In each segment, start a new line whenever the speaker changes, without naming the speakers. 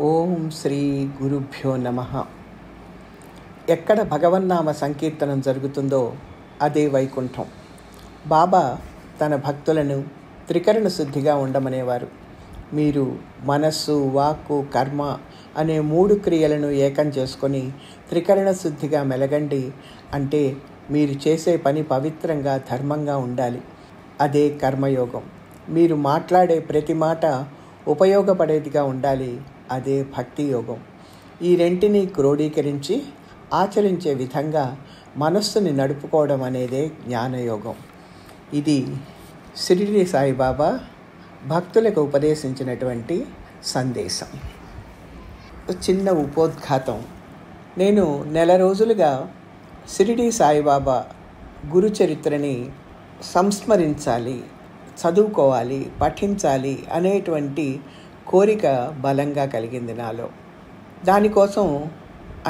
ఓం శ్రీ గురుభ్యో నమః. ఎక్కడ భగవన్నామ సంకీర్తనం జరుగుతుందో అదే వైకుంఠం. బాబా తన భక్తులను త్రికరణ శుద్ధిగా ఉండమనేవారు. మీరు మనస్సు, వాక్కు, కర్మ అనే 3 క్రియలను ఏకం చేసుకొని త్రికరణ శుద్ధిగా మెలగండి. అంటే మీరు చేసే పని పవిత్రంగా, ధర్మంగా ఉండాలి. అదే కర్మయోగం. మీరు మాట్లాడే ప్రతి మాట ఉపయోగపడేదిగా ఉండాలి. అదే భక్తి యోగం. ఈ రెంటిని క్రోడీకరించి ఆచరించే విధంగా మనస్సుని నడుపుకోవడం అనేదే జ్ఞానయోగం. ఇది షిరిడి సాయిబాబా భక్తులకు ఉపదేశించినటువంటి సందేశం. చిన్న ఉపోద్ఘాతం. నేను నెల రోజులుగా షిరిడి సాయిబాబా గురు చరిత్రని సంస్మరించాలి, చదువుకోవాలి, పఠించాలి అనేటువంటి కోరిక బలంగా కలిగింది నాలో. దానికోసం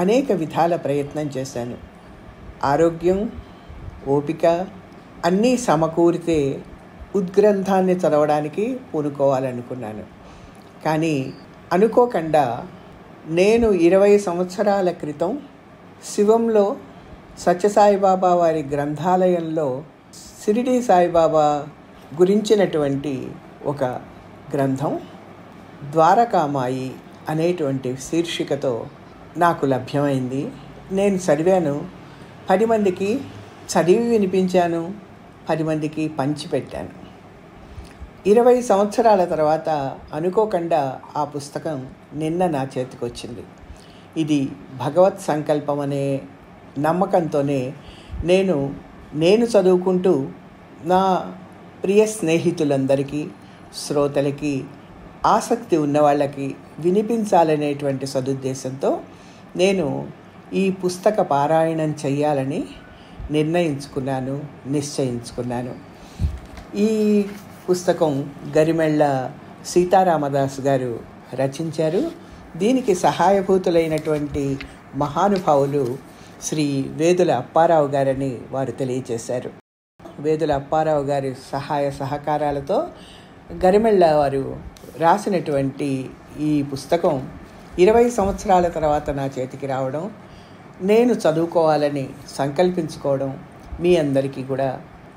అనేక విధాల ప్రయత్నం చేశాను. ఆరోగ్యం, ఓపిక అన్నీ సమకూరితే ఉద్గ్రంథాన్ని చదవడానికి పూనుకోవాలనుకున్నాను. కానీ అనుకోకుండా నేను 20 సంవత్సరాల క్రితం శివంలో సత్యసాయిబాబా వారి గ్రంథాలయంలో షిరిడి సాయిబాబా గురించినటువంటి ఒక గ్రంథం ద్వారకామాయి అనేటువంటి శీర్షికతో నాకు లభ్యమైంది. నేను చదివాను. 10 మందికి చదివి వినిపించాను, 10 మందికి పంచిపెట్టాను. 20 సంవత్సరాల తర్వాత అనుకోకుండా ఆ పుస్తకం నిన్న నా చేతికి వచ్చింది. ఇది భగవత్ సంకల్పం అనే నమ్మకంతోనే నేను చదువుకుంటూ నా ప్రియ స్నేహితులందరికీ, శ్రోతలకి, ఆసక్తి ఉన్నవాళ్ళకి వినిపించాలనేటువంటి సదుద్దేశంతో నేను ఈ పుస్తక పారాయణం చెయ్యాలని నిశ్చయించుకున్నాను. ఈ పుస్తకం గరిమెళ్ళ సీతారామదాస్ గారు రచించారు. దీనికి సహాయభూతులైనటువంటి మహానుభావులు శ్రీ వేదుల అప్పారావు గారని వారు తెలియజేశారు. వేదుల అప్పారావు గారి సహాయ సహకారాలతో గరిమెళ్ళ వారు రాసినటువంటి ఈ పుస్తకం 20 సంవత్సరాల తర్వాత నా చేతికి రావడం, నేను చదువుకోవాలని సంకల్పించుకోవడం, మీ అందరికీ కూడా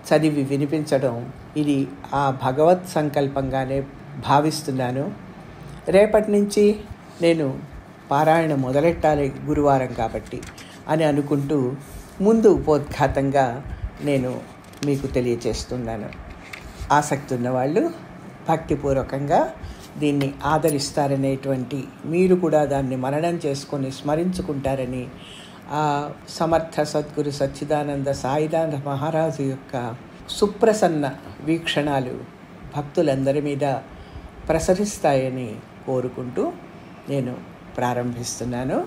చదివి వినిపించడం, ఇది ఆ భగవత్ సంకల్పంగానే భావిస్తున్నాను. రేపటి నుంచి నేను పారాయణ మొదలెట్టాలి, గురువారం కాబట్టి అని అనుకుంటూ ముందు ఉపోద్ఘాతంగా నేను మీకు తెలియచేస్తున్నాను. ఆసక్తి ఉన్నవాళ్ళు భక్తిపూర్వకంగా దీన్ని ఆదరిస్తారనేటువంటి, మీరు కూడా దాన్ని మననం చేసుకొని స్మరించుకుంటారని ఆ సమర్థ సద్గురు సచ్చిదానంద సాయినాథ మహారాజు యొక్క సుప్రసన్న వీక్షణాలు భక్తులందరి మీద ప్రసరిస్తాయని కోరుకుంటూ నేను ప్రారంభిస్తున్నాను.